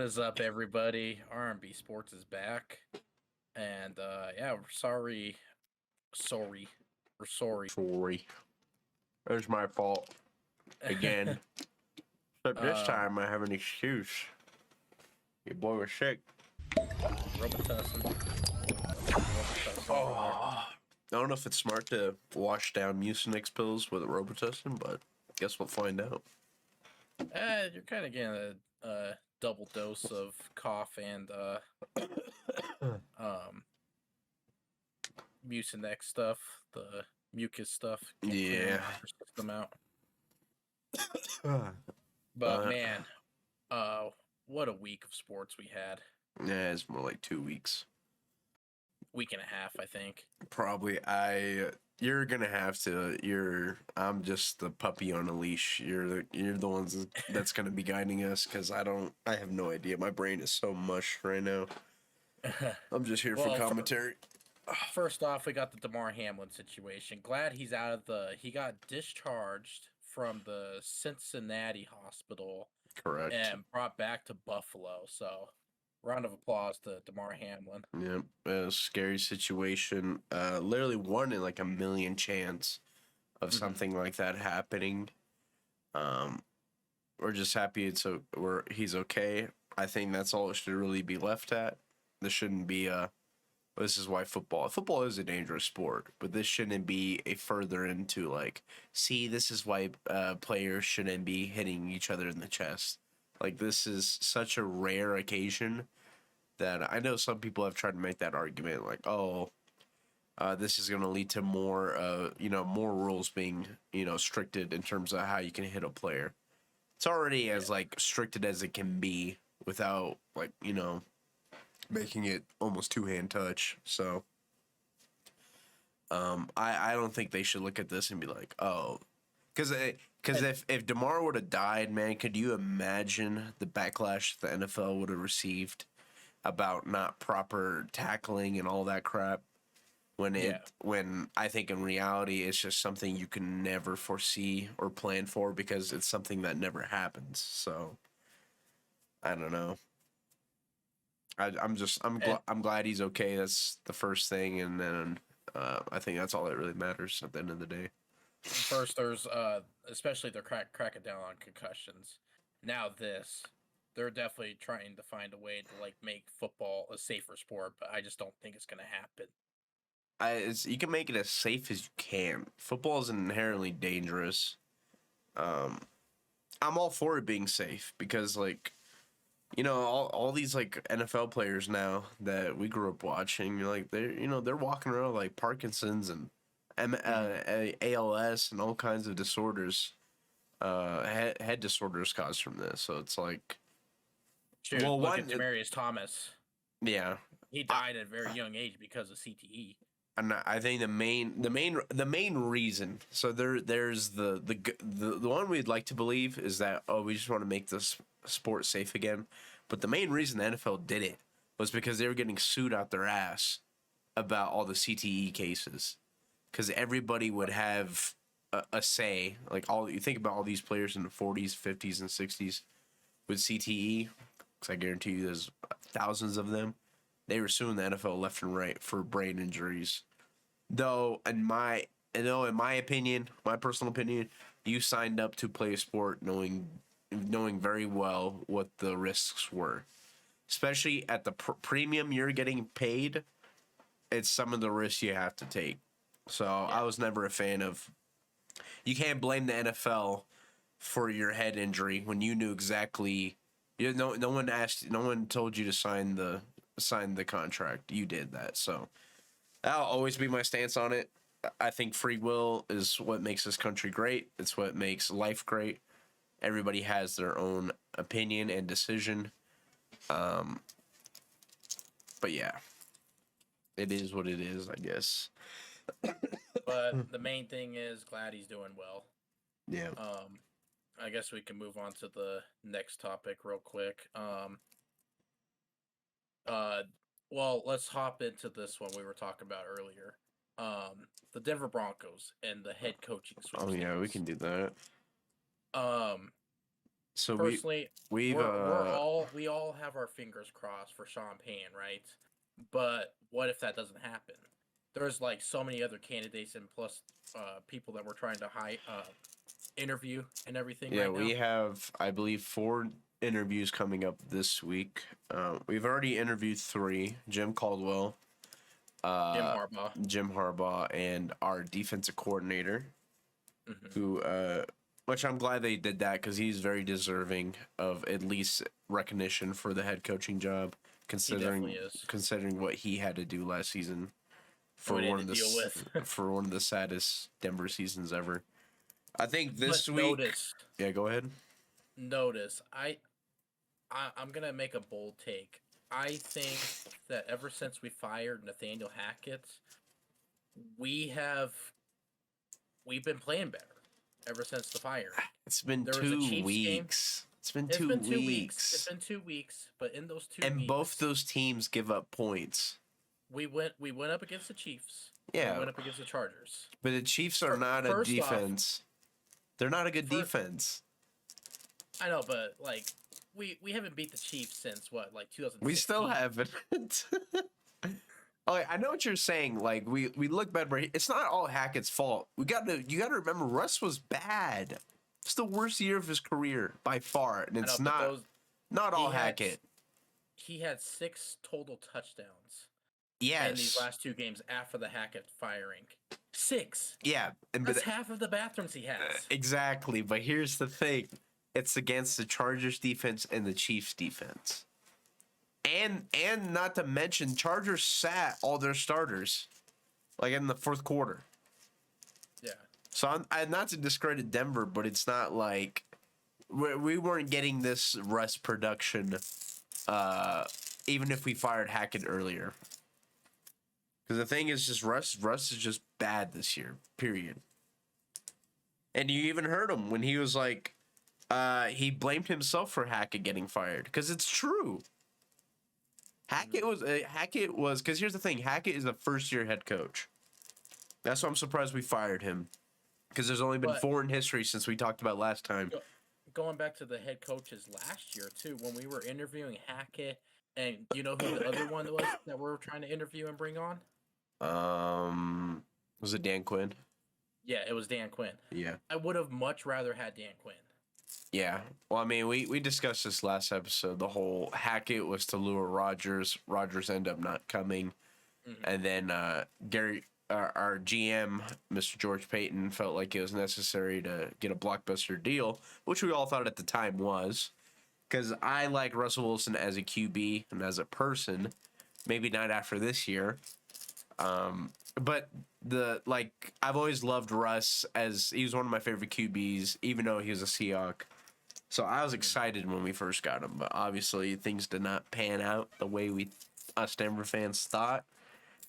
What is up, everybody? R&B Sports is back, and yeah, we're sorry. We're sorry. Sorry. It was my fault again. Except this Um, time I have an excuse. Your boy was sick. Robitussin. I don't know if it's smart to wash down Mucinex pills with Robitussin, but guess we'll find out. You're kind of getting a double dose of cough and Mucinex stuff, the mucus stuff. Yeah. Your system out. But man, what a week of sports we had. Yeah, it's more like 2 weeks. Week and a half, I think. Probably. You're gonna have to. I'm just the puppy on a leash. You're the ones that's gonna be guiding us because I have no idea. My brain is so mush right now. I'm just here for commentary. First off, we got the Damar Hamlin situation. Glad he's out of he got discharged from the Cincinnati hospital. Correct. And brought back to Buffalo. So, round of applause to Damar Hamlin. Yep, a scary situation. Literally one in like a million chance of something like that happening. We're just happy he's okay. I think that's all it should really be left at. This shouldn't be this is why football is a dangerous sport, but this shouldn't be a further into like, see, this is why players shouldn't be hitting each other in the chest. Like, this is such a rare occasion that I know some people have tried to make that argument, like, this is going to lead to more rules being, stricted in terms of how you can hit a player. It's already as like stricted as it can be without like, making it almost two-hand touch. So I don't think they should look at this and be like, oh, because if DeMar would have died, man, could you imagine the backlash the NFL would have received about not proper tackling and all that crap? When I think in reality it's just something you can never foresee or plan for because it's something that never happens. So I don't know. I'm glad he's okay. That's the first thing, and then I think that's all that really matters at the end of the day. First, there's especially they're cracking down on concussions. Now they're definitely trying to find a way to like make football a safer sport, but I just don't think it's gonna happen. You can make it as safe as you can. Football is inherently dangerous. I'm all for it being safe because, like, all these like NFL players now that we grew up watching, like they're walking around with, like Parkinson's and ALS and all kinds of disorders, head disorders caused from this. So it's like, Dude, look at Demaryius Thomas. Yeah, he died at a very young age because of CTE. And I think the main reason. So there's the one we'd like to believe is that we just want to make this sport safe again, but the main reason the NFL did it was because they were getting sued out their ass about all the CTE cases, because everybody would have a say. Like you think about all these players in the 40s, 50s, and 60s with CTE, because I guarantee you there's thousands of them. They were suing the NFL left and right for brain injuries. Though, in my opinion, my personal opinion, you signed up to play a sport knowing very well what the risks were. Especially at the premium you're getting paid, it's some of the risks you have to take. So I was never a fan of. You can't blame the NFL for your head injury when you knew exactly. No one told you to sign the contract. You did that. So that'll always be my stance on it. I think free will is what makes this country great. It's what makes life great. Everybody has their own opinion and decision. But yeah, it is what it is, I guess. But the main thing is, glad he's doing well. Yeah. I guess we can move on to the next topic real quick. Well, let's hop into this one we were talking about earlier. The Denver Broncos and the head coaching switch. Oh yeah, we can do that. So personally, we've we all have our fingers crossed for Sean Payne, right? But what if that doesn't happen? There's like so many other candidates and plus people that we're trying to interview and everything yeah, right now. we have, I believe, 4 interviews coming up this week. We've already interviewed 3: Jim Caldwell, Jim Harbaugh, and our defensive coordinator, who, which I'm glad they did that because he's very deserving of at least recognition for the head coaching job, considering what he had to do last season for one of the for one of the saddest Denver seasons ever. I think this week. Yeah, go ahead. I'm gonna make a bold take. I think that ever since we fired Nathaniel Hackett, we've been playing better. Ever since the fire, it's been 2 weeks. It's been 2 weeks. It's been 2 weeks, but in those 2 weeks, weeks, both those teams give up points. We went up against the Chiefs. Yeah, we went up against the Chargers. But the Chiefs are not a defense. They're not a good defense. I know, but like we haven't beat the Chiefs since what, like 2016. We still haven't. Oh, I know what you're saying. Like we look bad, but it's not all Hackett's fault. You got to remember Russ was bad. It's the worst year of his career by far, and it's not all Hackett. He had 6 total touchdowns. Yes. In these last 2 games after the Hackett firing. 6. Yeah, that's half of the bathrooms he has. Exactly, but here's the thing: it's against the Chargers defense and the Chiefs defense. And not to mention, Chargers sat all their starters, like in the 4th quarter. Yeah. So I'm not to discredit Denver, but it's not like we weren't getting this Russ production, even if we fired Hackett earlier. Because the thing is, just Russ is just bad this year. Period. And you even heard him when he was like, he blamed himself for Hackett getting fired because it's true. Hackett was because here's the thing: Hackett is a first-year head coach. That's why I'm surprised we fired him, because there's only been 4 in history since we talked about last time. Going back to the head coaches last year too, when we were interviewing Hackett, and you know who the other one was that we were trying to interview and bring on? Was it Dan Quinn? Yeah, it was Dan Quinn. Yeah, I would have much rather had Dan Quinn. Yeah. Well, I mean, we discussed this last episode. The whole Hackett was to lure Rodgers. Rodgers ended up not coming. Mm-hmm. And then Gary, our GM, Mr. George Payton, felt like it was necessary to get a blockbuster deal, which we all thought at the time was. Because I like Russell Wilson as a QB and as a person. Maybe not after this year. But I've always loved Russ, as he was one of my favorite QBs, even though he was a Seahawk. So I was excited when we first got him, but obviously things did not pan out the way us Denver fans thought.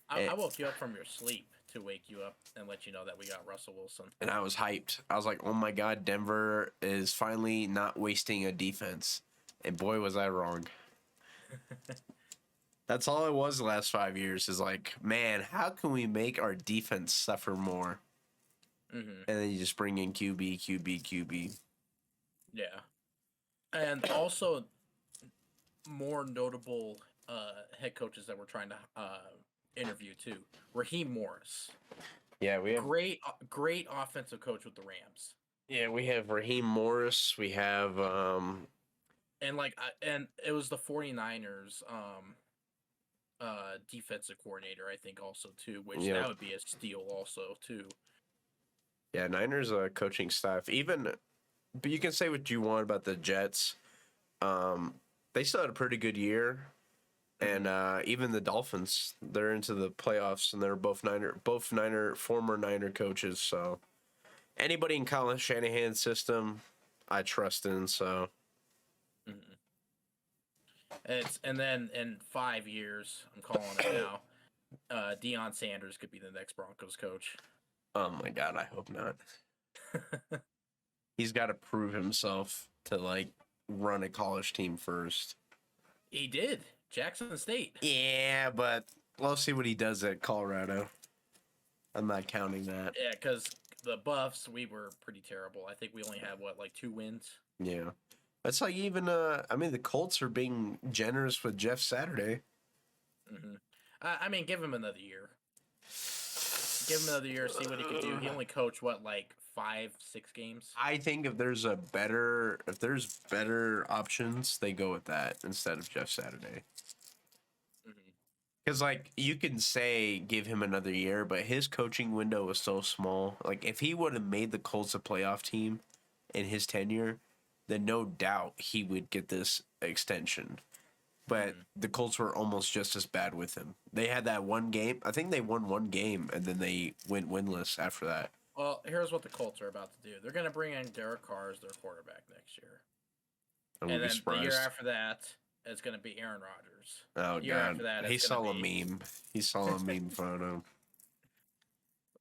I woke you up from your sleep to wake you up and let you know that we got Russell Wilson. And I was hyped. I was like, oh my God, Denver is finally not wasting a defense. And boy, was I wrong. That's all it was the last 5 years, is like, man, how can we make our defense suffer more? Mm-hmm. And then you just bring in QB. Yeah. And also, more notable head coaches that we're trying to interview, too. Raheem Morris. Yeah, we have... Great offensive coach with the Rams. Yeah, we have Raheem Morris. We have... And it was the 49ers... defensive coordinator, I think, also too, which that would be a steal also too. Yeah, Niners coaching staff, but you can say what you want about the Jets. They still had a pretty good year, and even the Dolphins, they're into the playoffs, and they're both former Niner coaches. So anybody in Kyle Shanahan's system, I trust in. So. Mm-hmm. And then in 5 years, I'm calling it now, Deion Sanders could be the next Broncos coach. Oh my God, I hope not. He's got to prove himself to run a college team first. He did. Jackson State. Yeah, but we'll see what he does at Colorado. I'm not counting that. Yeah, because the Buffs, we were pretty terrible. I think we only had 2 wins. Yeah. That's like even I mean the Colts are being generous with Jeff Saturday. Hmm. I mean, give him another year. Give him another year, see what he could do. He only coached what, like 5-6 games. I think if there's better options, they go with that instead of Jeff Saturday. Hmm. Because like you can say give him another year, but his coaching window was so small. Like if he would have made the Colts a playoff team in his tenure, then no doubt he would get this extension. But the Colts were almost just as bad with him. They had that one game. I think they won one game, and then they went winless after that. Well, here's what the Colts are about to do. They're going to bring in Derek Carr as their quarterback next year. I And would be then the year surprised. after that, it's going to be Aaron Rodgers. Oh The year god, after that, he it's going saw to a be. meme. He saw a meme photo.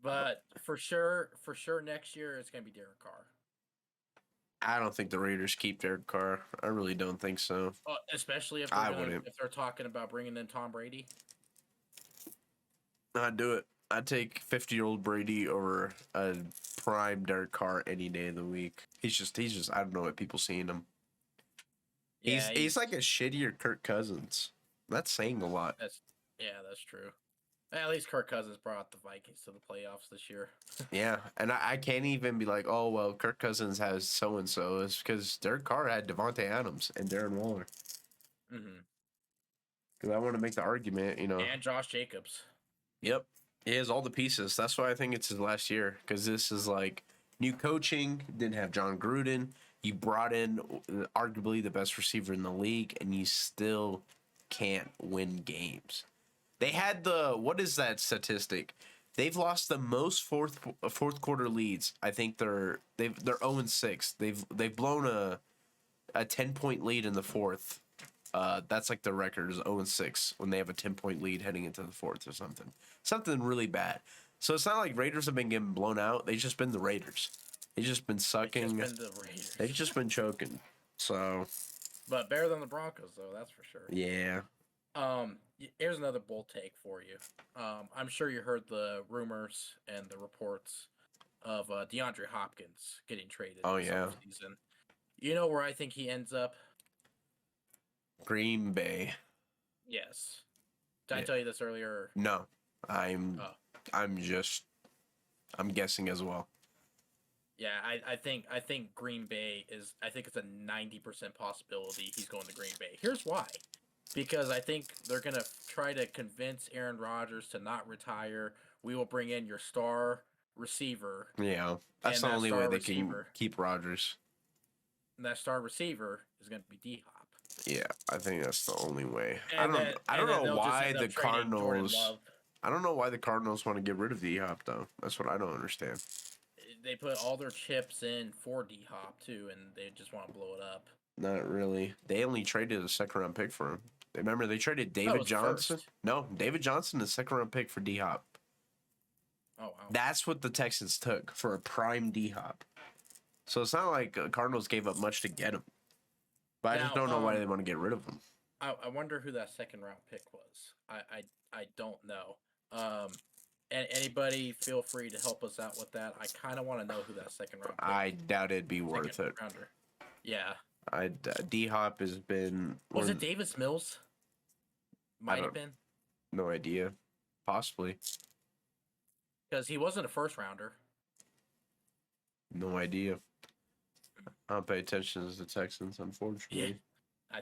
But for sure, next year, it's going to be Derek Carr. I don't think the Raiders keep Derek Carr. I really don't think so. Especially if they're talking about bringing in Tom Brady. I'd do it. I'd take 50-year-old Brady over a prime Derek Carr any day of the week. He's just I don't know what people see in him. Yeah, He's like a shittier Kirk Cousins. That's saying a lot. That's true. At least Kirk Cousins brought the Vikings to the playoffs this year. Yeah, and I can't even be like, oh well, Kirk Cousins has so and so. It's because Derek Carr had Devontae Adams and Darren Waller. Mm-hmm. Because I want to make the argument, And Josh Jacobs. Yep, he has all the pieces. That's why I think it's his last year. Because this is like new coaching. Didn't have John Gruden. You brought in arguably the best receiver in the league, and you still can't win games. They had what is that statistic? They've lost the most fourth quarter leads. I think they're 0-6. They've blown a 10-point lead in the fourth. That's like the record is 0-6 when they have a 10-point lead heading into the fourth or something really bad. So it's not like Raiders have been getting blown out. They've just been the Raiders. They've just been sucking. They've just been choking. So, but better than the Broncos though, that's for sure. Yeah. Here's another bold take for you. I'm sure you heard the rumors and the reports of DeAndre Hopkins getting traded. Oh yeah. Season. You know where I think he ends up? Green Bay. Yes. Did I tell you this earlier? No. I'm guessing as well. Yeah, I think Green Bay is. I think it's a 90% possibility he's going to Green Bay. Here's why. Because I think they're going to try to convince Aaron Rodgers to not retire. We will bring in your star receiver. Yeah. That's the only way they can keep Rodgers. And that star receiver is going to be D-Hop. Yeah, I think that's the only way. And I don't know why the Cardinals want to get rid of D-Hop though. That's what I don't understand. They put all their chips in for D-Hop too, and they just want to blow it up. Not really. They only traded a 2nd-round pick for him. Remember, they traded David Johnson? First. No, David Johnson, the 2nd-round pick for D-Hop. Oh, wow. That's what the Texans took for a prime D-Hop. So it's not like Cardinals gave up much to get him. But I just don't know why they want to get rid of him. I wonder who that 2nd-round pick was. I don't know. And anybody feel free to help us out with that. I kind of want to know who that 2nd-round pick I doubt it'd be worth it. Rounder. Yeah. D-Hop has been... Was it Davis Mills? Might have been. No idea. Possibly. Because he wasn't a 1st-rounder. No idea. I don't pay attention to the Texans, unfortunately. Yeah. I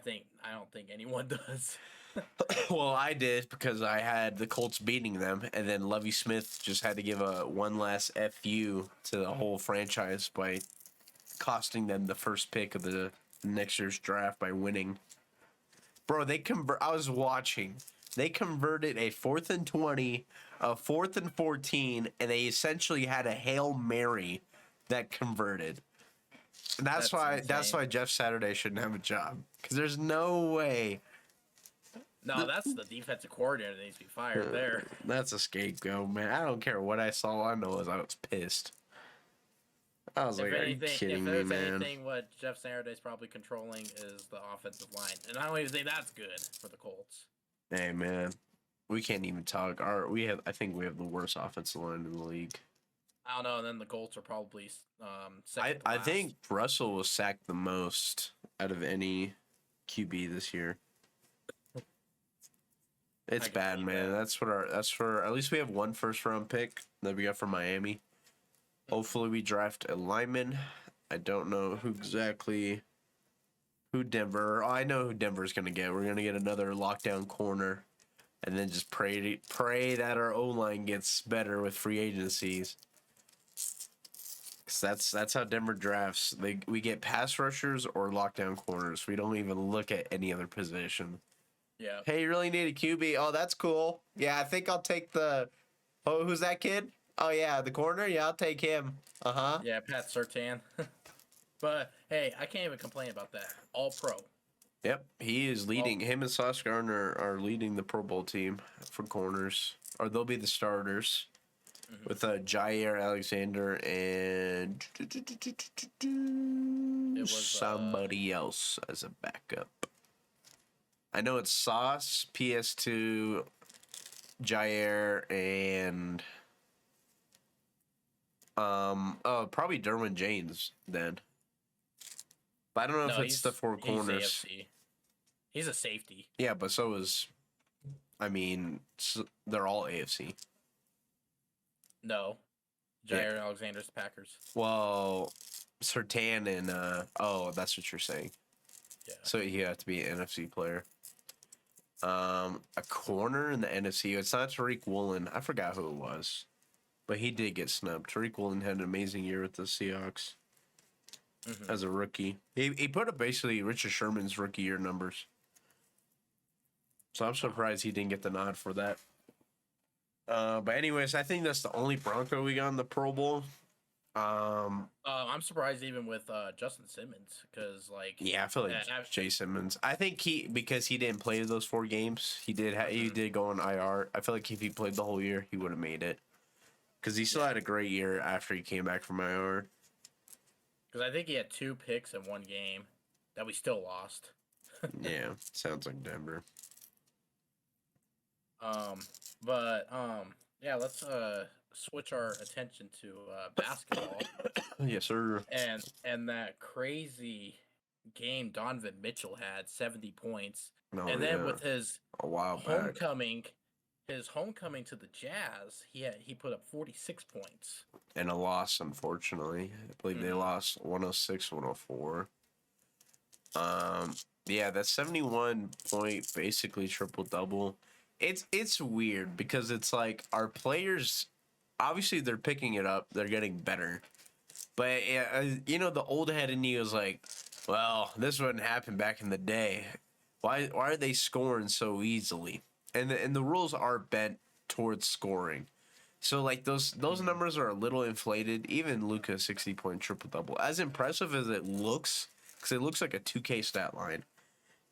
don't think anyone does. Well, I did because I had the Colts beating them, and then Lovie Smith just had to give one last FU to the whole franchise by costing them the first pick of the next year's draft by winning. Bro, I was watching. They converted a 4th and 20, a 4th and 14, and they essentially had a Hail Mary that converted. And that's why Jeff Saturday shouldn't have a job. Because there's no way. No, that's the defensive coordinator that needs to be fired there. That's a scapegoat, man. I don't care what I saw. All I know is I was pissed. I was like, are you kidding me, man? If there's anything, what Jeff Saturday's probably controlling is the offensive line. And I don't even think that's good for the Colts. Hey, man. We can't even talk. I think we have the worst offensive line in the league. I don't know. And then the Colts are probably I second to I last. think Russell was sacked the most out of any QB this year. It's I can bad, believe man. that. That's for at least we have one first round pick that we got from Miami. Hopefully we draft a lineman. I don't know who Denver. I know who Denver's gonna get. We're gonna get another lockdown corner, and then just pray that our O line gets better with free agencies. 'Cause that's how Denver drafts. We get pass rushers or lockdown corners. We don't even look at any other position. Yeah. Hey, you really need a QB? Oh, that's cool. Yeah, I think I'll take the. Oh, who's that kid? Oh yeah, the corner. Yeah, I'll take him. Uh huh. Yeah, Pat Surtain. But hey, I can't even complain about that. All pro. Yep, he is leading. Him and Sauce Gardner are leading the Pro Bowl team for corners, or they'll be the starters with Jair Alexander and It was somebody else as a backup. I know it's Sauce, PS2, Jair, and probably Derwin James then. But I don't know if it's the four corners. He's AFC. He's a safety. Yeah, but so is, I mean, they're all AFC. No. Jair Alexander's the Packers. Well, Sertan and oh, that's what you're saying. Yeah. So you have to be an NFC player. A corner in the NFC. It's not Tariq Woolen. I forgot who it was, but he did get snubbed. Tariq Woolen had an amazing year with the Seahawks as a rookie. He put up basically Richard Sherman's rookie year numbers. So I'm surprised he didn't get the nod for that. But anyways, I think that's the only Bronco we got in the Pro Bowl. I'm surprised even with Justin Simmons because yeah, I feel like Jay Simmons. I think because he didn't play those 4 games, he did go on IR. I feel like if he played the whole year, he would have made it because he still had a great year after he came back from IR. Because I think he had 2 picks in 1 game that we still lost. Yeah, sounds like Denver. Yeah, let's switch our attention to basketball. Yes, sir. And that crazy game Donovan Mitchell had 70 points. No, and then with his a while homecoming to the Jazz, he put up 46 points. And a loss, unfortunately. I believe they lost 106-104. Yeah, that 71 point basically triple double. It's weird because it's like our players, obviously they're picking it up, they're getting better, but the old head in you is like, well, this wouldn't happen back in the day. Why are they scoring so easily? And the rules are bent towards scoring, so like those numbers are a little inflated. Even Luka's 60-point triple double, as impressive as it looks, because it looks like a 2K stat line.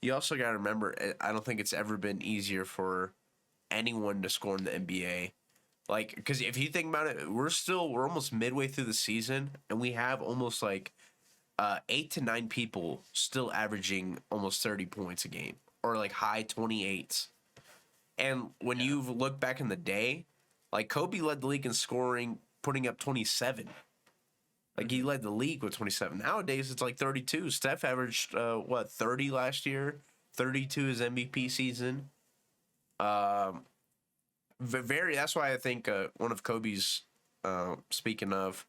You also got to remember, I don't think it's ever been easier for anyone to score in the NBA. Like, because if you think about it, we're almost midway through the season, and we have almost 8 to 9 people still averaging almost 30 points a game, or like high 28s. And when you look back in the day, like Kobe led the league in scoring, putting up 27. Like, he led the league with 27. Nowadays, it's like 32. Steph averaged, 30 last year? 32 his MVP season. That's why I think one of Kobe's, speaking of,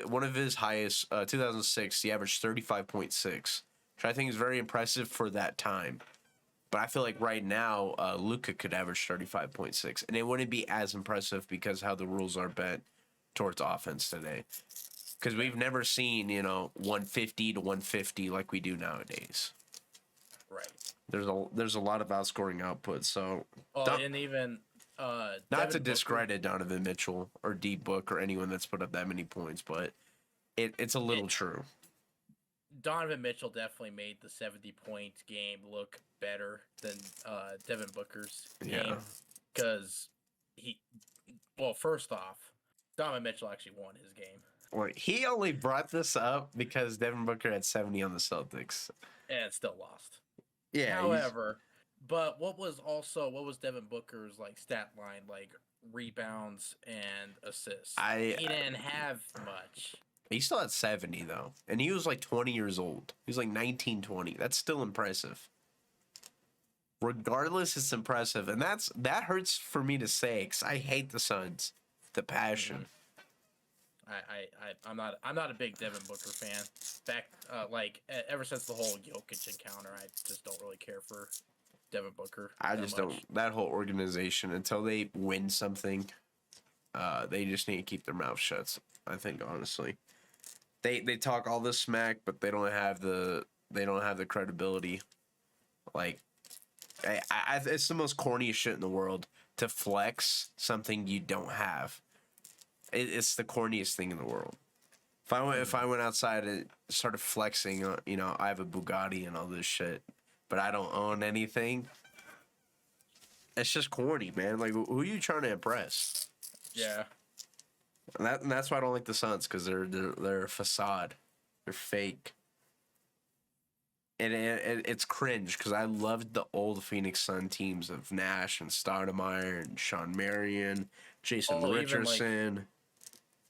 one of his highest, 2006, he averaged 35.6, which I think is very impressive for that time. But I feel like right now, Luka could average 35.6, and it wouldn't be as impressive because how the rules are bent towards offense today. Because we've never seen, 150 to 150 like we do nowadays. Right. There's a lot of outscoring output. So, and even not to discredit Donovan Mitchell or D Book or anyone that's put up that many points, but it's a little true. Donovan Mitchell definitely made the 70-point game look better than Devin Booker's game because first off, Donovan Mitchell actually won his game. Wait, he only brought this up because Devin Booker had 70 on the Celtics. And still lost. Yeah. However, but what was Devin Booker's stat line rebounds and assists. I He didn't have much. He still had 70 though, and he was like 20 years old. He was like 19, 20. That's still impressive. Regardless, it's impressive, and that hurts for me to say because I hate the Suns, the passion. I'm not a big Devin Booker fan. Ever since the whole Jokic encounter, I just don't really care for Devin Booker. I just don't. That whole organization, until they win something, they just need to keep their mouth shut. I think honestly, they talk all this smack, but they don't have the credibility. Like, it's the most corniest shit in the world to flex something you don't have. It's the corniest thing in the world. If I went outside and started flexing, I have a Bugatti and all this shit, but I don't own anything. It's just corny, man. Like, who are you trying to impress? Yeah. And that's why I don't like the Suns, because they're a facade. They're fake. And it's cringe, because I loved the old Phoenix Sun teams of Nash and Stoudemire and Sean Marion, Jason Richardson.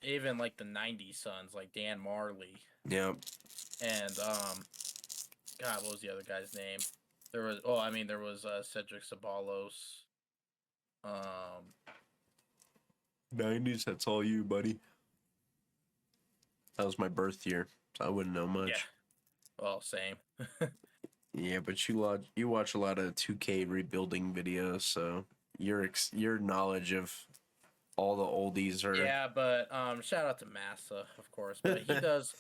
Even like the 90s Suns, like Dan Marley. Yep. And God, what was the other guy's name? There was Cedric Ceballos. 90s, that's all you, buddy. That was my birth year, so I wouldn't know much. Yeah. Well, same. Yeah, but you watch a lot of 2K rebuilding videos, so your knowledge of all the oldies are... Yeah, but shout out to Massa, of course. But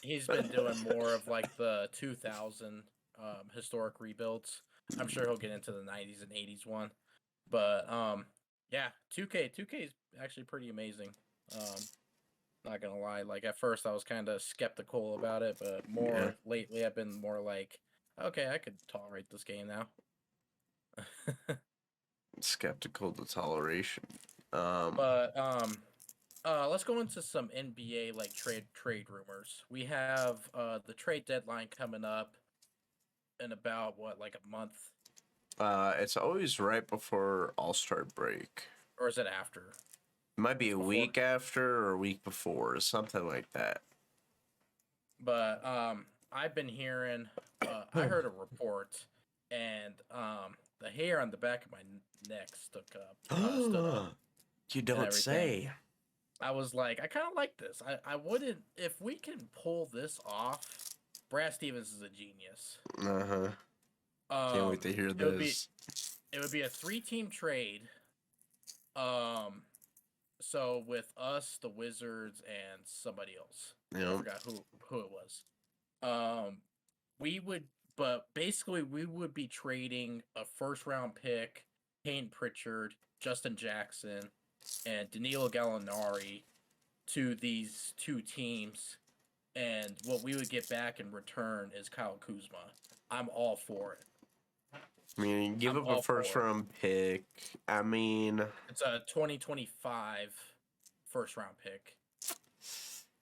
he's been doing more of like the 2000 historic rebuilds. I'm sure he'll get into the 90s and 80s one. But yeah, 2K is actually pretty amazing. Not gonna lie, like at first I was kind of skeptical about it, but lately I've been more like, okay, I could tolerate this game now. Skeptical to toleration. Let's go into some NBA like trade rumors. We have the trade deadline coming up in about like a month. It's always right before Allstar break. Or is it after? It might be a week after or a week before, or something like that. But I've been hearing, I heard a report, and the hair on the back of my neck stood up. You don't say. I was like, I kind of like this. I wouldn't, if we can pull this off, Brad Stevens is a genius. Can't wait to hear this. It would be a 3-team trade. So with us, the Wizards, and somebody else. Yeah. I forgot who it was. Basically we would be trading a first-round pick, Payne Pritchard, Justin Jackson, and Danilo Gallinari to these two teams, and what we would get back in return is Kyle Kuzma. I'm all for it. I mean, give up a first-round pick. I mean... It's a 2025 first-round pick.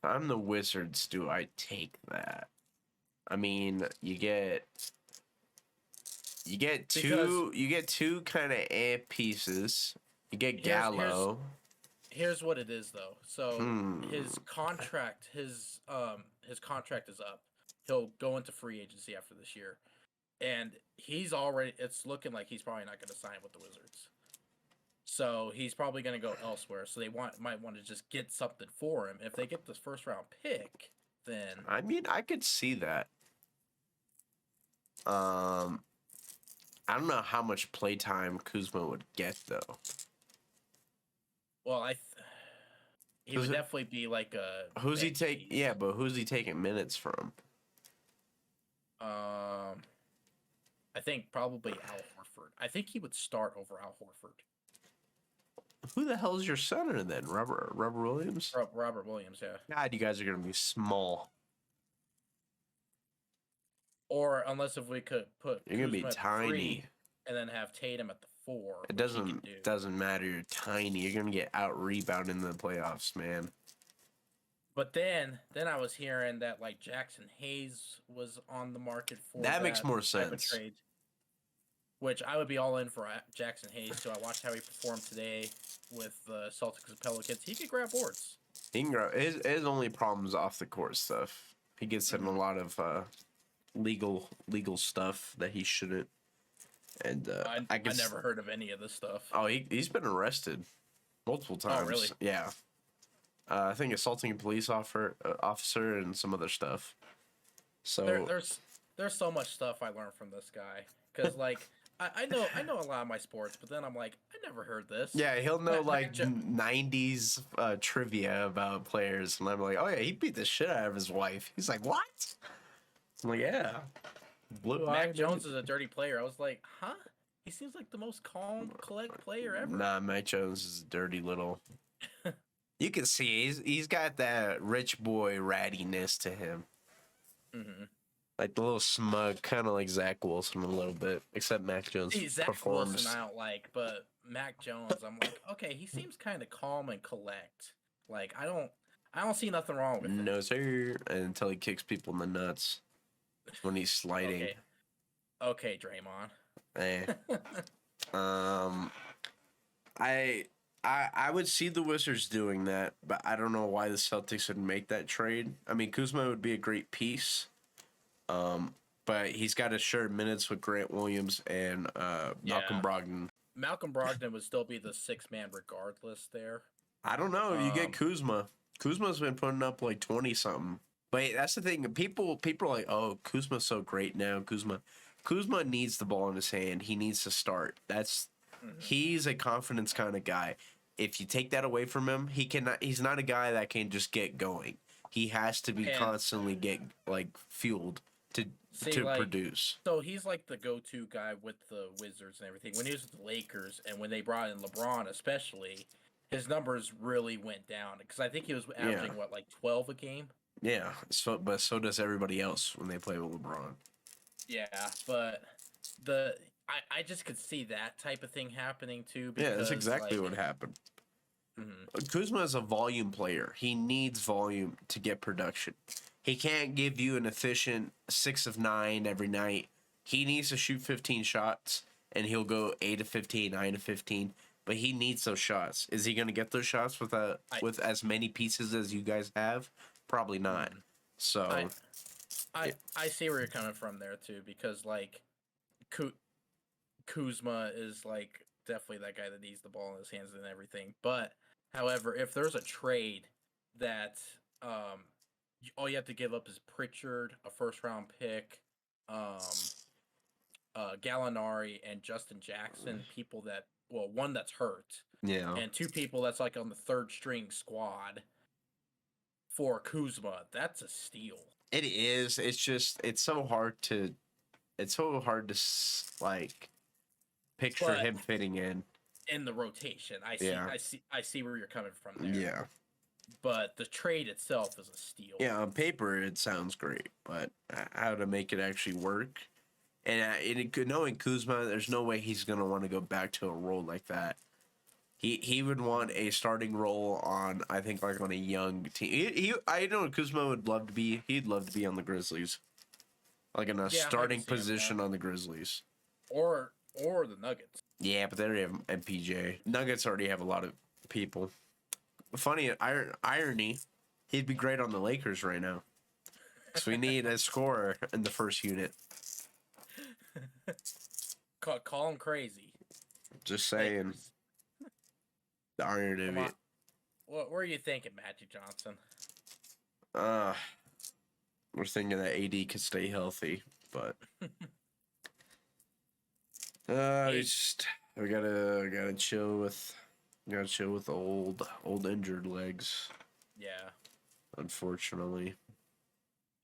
I'm the Wizards. Do I take that? I mean, you get two kind of pieces. You get Gallo. Here's what it is, though. So his contract is up. He'll go into free agency after this year, and it's looking like he's probably not going to sign with the Wizards. So he's probably going to go elsewhere. So they might want to just get something for him. If they get this first round pick, then I mean, I could see that. I don't know how much playtime Kuzma would get though. Well, he would definitely be like a. Who's he take? Yeah, but who's he taking minutes from? I think probably Al Horford. I think he would start over Al Horford. Who the hell is your center then? Robert Williams? Robert Williams, yeah. God, you guys are gonna be small. Or unless if we could put you're gonna be tiny, and then have Tatum at the 4. It doesn't matter. You're tiny. You're gonna get out rebounded in the playoffs, man. But then I was hearing that like Jackson Hayes was on the market for that makes more sense. Trade. which I would be all in for Jackson Hayes too. I watched how he performed today with the Celtics and Pelicans. He could grab boards. He can grow. His only problems off the court stuff. He gets in a lot of legal stuff that he shouldn't. And I never heard of any of this stuff. Oh, he's been arrested multiple times. Oh, really? Yeah. I think assaulting a police officer and some other stuff. So there's so much stuff I learned from this guy because like I know a lot of my sports, but then I'm like I never heard this. Yeah, he'll know like 90s trivia about players, and I'm like, oh yeah, he beat the shit out of his wife. He's like, what? I'm like, yeah. Mac Jones is a dirty player. I was like, huh? He seems like the most calm, collect player ever. Nah, Mac Jones is a dirty little. You can see he's got that rich boy rattiness to him. Mm-hmm. Like the little smug, kind of like Zach Wilson a little bit, except Mac Jones performs. Wilson I don't like, but Mac Jones, I'm like, okay, he seems kind of calm and collect. Like I don't see nothing wrong with him. No sir, until he kicks people in the nuts when he's sliding. Okay, Draymond. I would see the Wizards doing that, but I don't know why the Celtics would make that trade. I mean, Kuzma would be a great piece, but he's got to share minutes with Grant Williams and Malcolm Brogdon. Malcolm Brogdon would still be the sixth man regardless there. I don't know. You get Kuzma. Kuzma's been putting up like 20-something. But that's the thing. People are like, oh, Kuzma's so great now. Kuzma needs the ball in his hand. He needs to start. He's a confidence kind of guy. If you take that away from him, he's not a guy that can just get going. He has to be constantly get like fueled to produce. So he's like the go-to guy with the Wizards and everything. When he was with the Lakers and when they brought in LeBron especially, his numbers really went down because I think he was averaging like 12 a game. Yeah, but so does everybody else when they play with LeBron. Yeah, but I just could see that type of thing happening too. Because, that's exactly what happened. Mm-hmm. Kuzma is a volume player. He needs volume to get production. He can't give you an efficient 6 of 9 every night. He needs to shoot 15 shots, and he'll go 8 of 15, 9 of 15. But he needs those shots. Is he going to get those shots with as many pieces as you guys have? Probably not. So I see where you're coming from there too, because like Kuzma is like definitely that guy that needs the ball in his hands and everything. But however, if there's a trade that all you have to give up is Pritchard, a first round pick, Gallinari, and Justin Jackson, people that one that's hurt, and 2 people that's like on the third string squad. For Kuzma, that's a steal. It is. It's just it's so hard to like picture him fitting in the rotation. I see where you're coming from there. Yeah. But the trade itself is a steal. Yeah, on paper it sounds great, but how to make it actually work? And knowing Kuzma, there's no way he's gonna want to go back to a role like that. He would want a starting role on, I think, like on a young team. I know Kuzma would love to be. He'd love to be on the Grizzlies, like in a starting position on the Grizzlies, or the Nuggets. Yeah, but they already have MPJ. Nuggets already have a lot of people. Funny irony, he'd be great on the Lakers right now, because we need a scorer in the first unit. Call him crazy. Just saying. Lakers. The irony of it. What were you thinking, Magic Johnson? We're thinking that AD could stay healthy, but we gotta chill with old injured legs. Yeah. Unfortunately.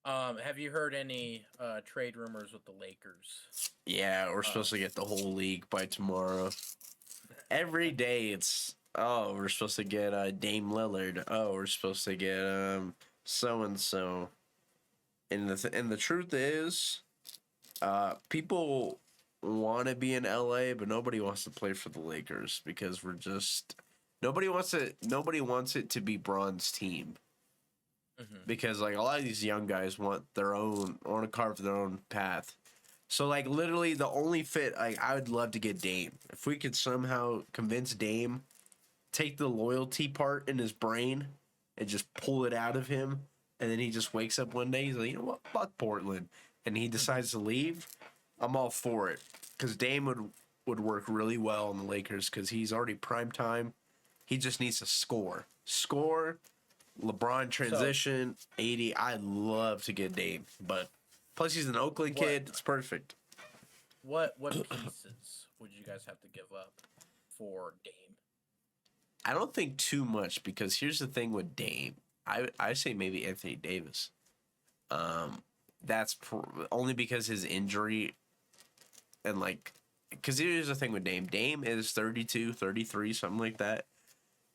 Have you heard any trade rumors with the Lakers? Yeah, we're supposed to get the whole league by tomorrow. Every day it's we're supposed to get Dame Lillard. We're supposed to get so and so. And the truth is, people want to be in LA, but nobody wants to play for the Lakers because nobody wants it to be Bron's team. Mm-hmm. Because like a lot of these young guys want to carve their own path. So like literally the only fit, like I would love to get Dame. If we could somehow convince Dame, take the loyalty part in his brain and just pull it out of him, and then he just wakes up one day, he's like, you know what, fuck Portland, and he decides to leave. I'm all for it because Dame would work really well on the Lakers because he's already prime time. He just needs to score. LeBron transition, 80. I'd love to get Dame, but plus he's an Oakland kid. It's perfect. What pieces would you guys have to give up for Dame? I don't think too much because here's the thing with Dame. I say maybe Anthony Davis. That's only because his injury and like because here's the thing with Dame. Dame is 32, 33, something like that.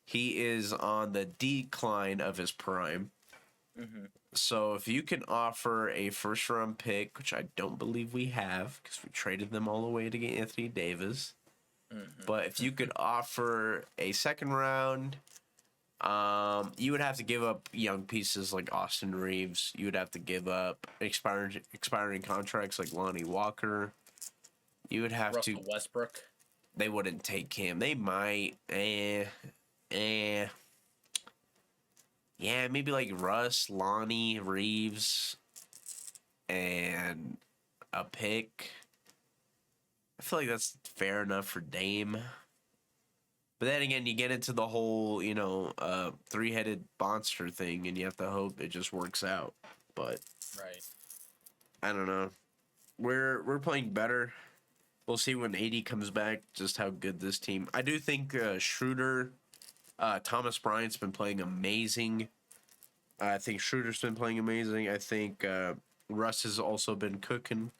He is on the decline of his prime. Mm-hmm. So if you can offer a first-round pick, which I don't believe we have because we traded them all the way to get Anthony Davis. Mm-hmm. But if you could offer a second round, you would have to give up young pieces like Austin Reeves. You would have to give up expiring contracts like Lonnie Walker. You would have Russell Westbrook. They wouldn't take him. They might. Yeah, maybe like Russ, Lonnie, Reeves, and a pick. I feel like that's fair enough for Dame. But then again, you get into the whole, three-headed monster thing, and you have to hope it just works out. But right, I don't know. We're playing better. We'll see when AD comes back just how good this team. I do think Schroeder, Thomas Bryant's been playing amazing. I think Schroeder's been playing amazing. I think Russ has also been cooking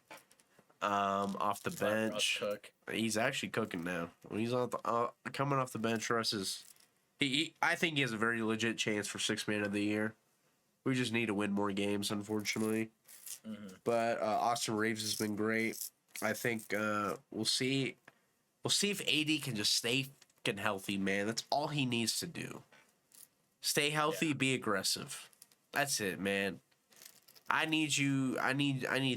off the bench. He's actually cooking now. When he's coming off the bench, Russ is. I think he has a very legit chance for Sixth Man of the Year. We just need to win more games, unfortunately. Mm-hmm. But Austin Reeves has been great. I think we'll see. We'll see if AD can just stay fucking healthy, man. That's all he needs to do. Stay healthy, be aggressive. That's it, man. I need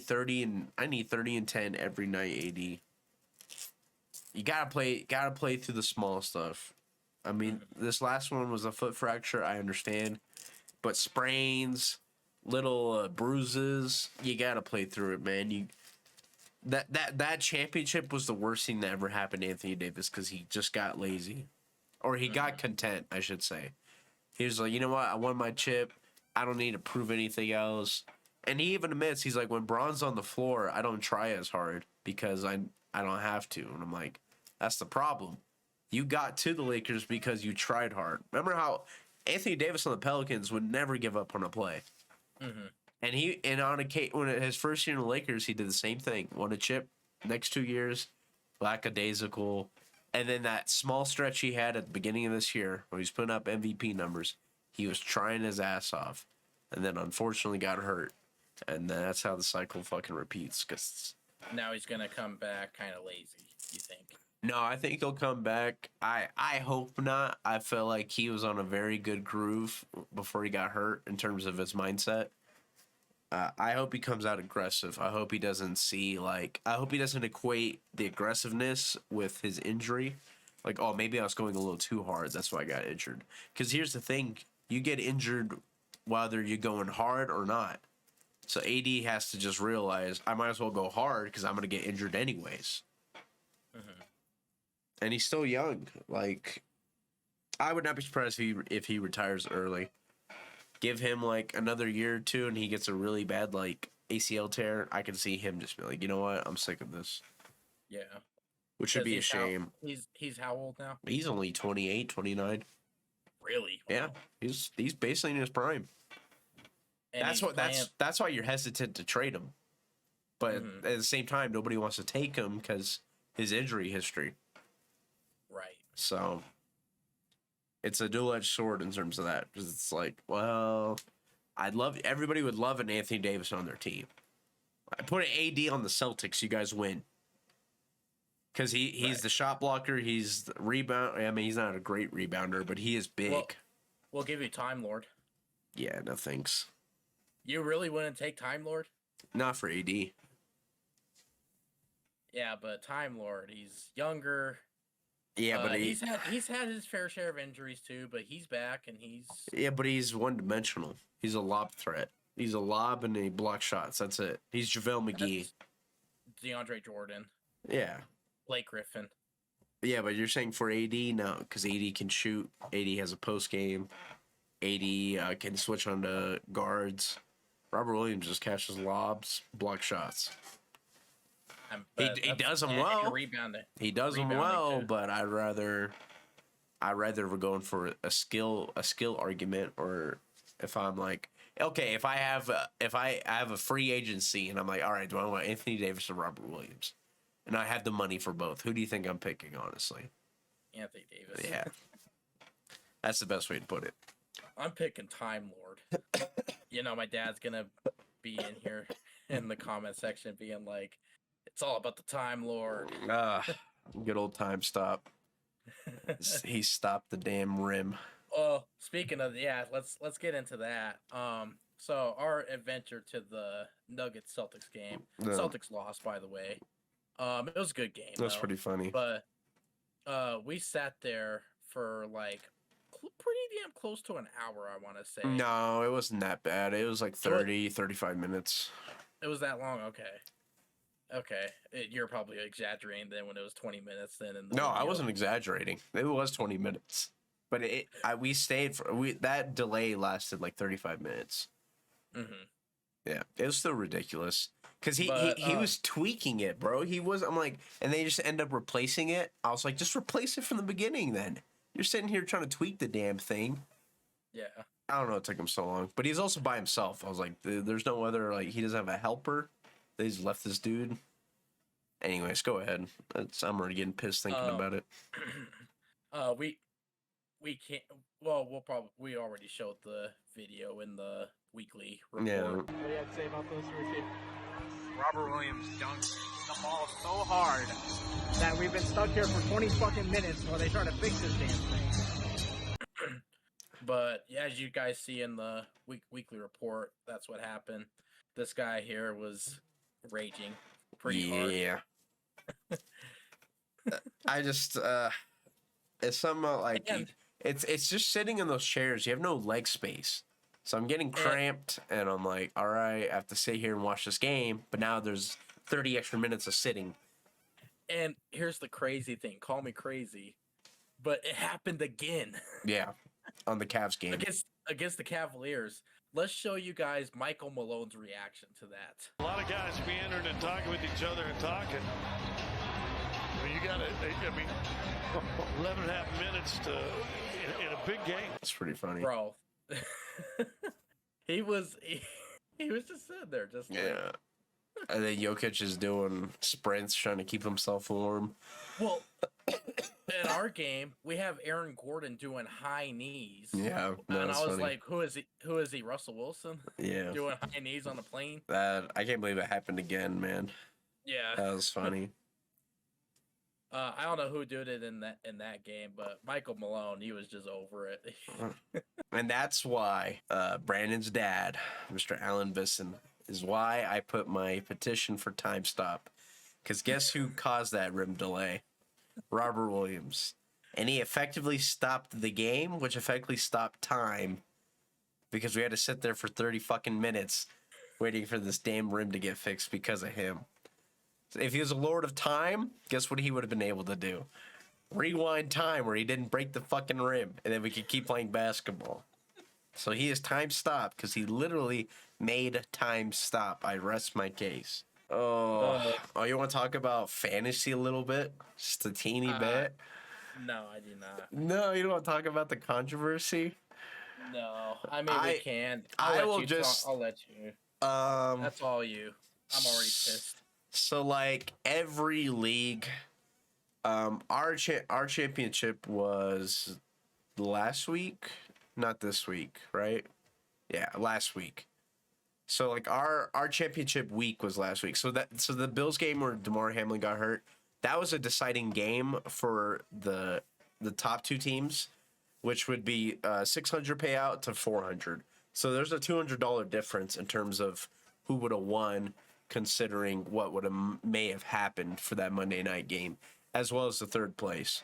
30 and 10 every night, AD. You gotta play through the small stuff. I mean, this last one was a foot fracture, I understand. But sprains, little bruises, you gotta play through it, man. That championship was the worst thing that ever happened to Anthony Davis because he just got lazy. Or he got content, I should say. He was like, you know what? I won my chip. I don't need to prove anything else. And he even admits, he's like, when Braun's on the floor, I don't try as hard because I don't have to. And I'm like, that's the problem. You got to the Lakers because you tried hard. Remember how Anthony Davis on the Pelicans would never give up on a play. Mm-hmm. And on when his first year in the Lakers, he did the same thing. Won a chip. Next 2 years, lackadaisical. And then that small stretch he had at the beginning of this year, where he's putting up MVP numbers, he was trying his ass off, and then unfortunately got hurt. And that's how the cycle fucking repeats. Cause now he's gonna come back kind of lazy. You think? No, I think he'll come back. I hope not. I feel like he was on a very good groove before he got hurt in terms of his mindset. I hope he comes out aggressive. I hope he doesn't equate the aggressiveness with his injury. Like, oh, maybe I was going a little too hard. That's why I got injured. Because here's the thing. You get injured whether you're going hard or not. So AD has to just realize, I might as well go hard because I'm going to get injured anyways. Mm-hmm. And he's still young. Like, I would not be surprised if he retires early. Give him like another year or two and he gets a really bad like ACL tear. I can see him just be like, you know what? I'm sick of this. Yeah. Which should be a shame. He's how old now? He's only 28, 29. Really? Wow. Yeah. He's basically in his prime. And that's why you're hesitant to trade him. But at the same time, nobody wants to take him because his injury history. Right. So it's a dual-edged sword in terms of that. Because it's like, well, everybody would love an Anthony Davis on their team. I put an AD on the Celtics, you guys win. Because he's the shot blocker, he's the rebound. I mean, he's not a great rebounder, but he is big. Well, we'll give you Time Lord. Yeah, no thanks. You really wouldn't take Time Lord? Not for AD. Yeah, but Time Lord, he's younger. Yeah, but he's had his fair share of injuries too, but he's back and he's he's one dimensional. He's a lob threat. He's a lob and he blocks shots. That's it. He's JaVale McGee. DeAndre Jordan. Yeah. Blake Griffin. Yeah, but you're saying for AD? No, because AD can shoot. AD has a post game. AD can switch on to guards. Robert Williams just catches lobs, block shots. He does them well. He does them well, too. But I'd rather we're going for a skill argument, or if I'm like, okay, if I have a free agency and I'm like, all right, do I want Anthony Davis or Robert Williams? And I have the money for both. Who do you think I'm picking, honestly? Anthony Davis. Yeah. That's the best way to put it. I'm picking Time Lord. My dad's going to be in here in the comment section being like, it's all about the Time Lord. Good old Time Stop. He stopped the damn rim. Oh, speaking of, let's get into that. So our adventure to the Nuggets Celtics game. No. Celtics lost, by the way. It was a good game. That's pretty funny. But we sat there for like pretty damn close to an hour, I want to say. No, it wasn't that bad. It was like 35 minutes. It was that long? Okay. You're probably exaggerating then when it was 20 minutes then. No, I wasn't exaggerating. It was 20 minutes. But we stayed that delay lasted like 35 minutes. Mm-hmm. Yeah, it was still ridiculous. Because he was tweaking it, bro. I'm like, and they just end up replacing it. I was like, just replace it from the beginning then. You're sitting here trying to tweak the damn thing. Yeah. I don't know, it took him so long. But he's also by himself. I was like, there's no other, like, he doesn't have a helper. They just left this dude. Anyways, go ahead. I'm already getting pissed thinking about it. We can't. Well, we already showed the video in the weekly report. Yeah. What do you have to say about those two receivers? Robert Williams dunked the ball so hard that we've been stuck here for 20 fucking minutes while they try to fix this damn thing. But yeah, as you guys see in the weekly report, that's what happened. This guy here was raging pretty hard. Yeah. I just it's somehow like it's just sitting in those chairs. You have no leg space. So I'm getting cramped and I'm like, all right, I have to sit here and watch this game, but now there's 30 extra minutes of sitting. And here's the crazy thing. Call me crazy, but it happened again. Yeah. On the Cavs game. Against the Cavaliers. Let's show you guys Michael Malone's reaction to that. A lot of guys meandering and talking with each other and talking. I mean, you got 11 and a half minutes in a big game. It's pretty funny. Bro. he was just sitting there just like... Yeah. And then Jokic is doing sprints trying to keep himself warm. Well, in our game, we have Aaron Gordon doing high knees. Yeah. And I was like, who is he? Russell Wilson? Yeah. Doing high knees on the plane? I can't believe it happened again, man. Yeah. That was funny. I don't know who did it in that game, but Michael Malone, he was just over it. And that's why Brandon's dad, Mr. Alan Bisson, is why I put my petition for time stop. Because guess who caused that rim delay? Robert Williams. And he effectively stopped the game, which effectively stopped time, because we had to sit there for 30 fucking minutes waiting for this damn rim to get fixed because of him. So if he was a lord of time, guess what he would have been able to do? Rewind time where he didn't break the fucking rim, and then we could keep playing basketball. So he is time stopped because he literally made time stop. I rest my case. Oh, you want to talk about fantasy a little bit? Just a teeny bit? No, I do not. No, you don't want to talk about the controversy? No, I mean we can. I'll let you. That's all you. I'm already pissed. So like every league, our championship was last week, not this week, right? Yeah, last week. So like our championship week was last week. So the Bills game where Damar Hamlin got hurt, that was a deciding game for the top two teams, which would be 600 payout to 400. So there's a $200 difference in terms of who would have won considering what may have happened for that Monday night game, as well as the third place.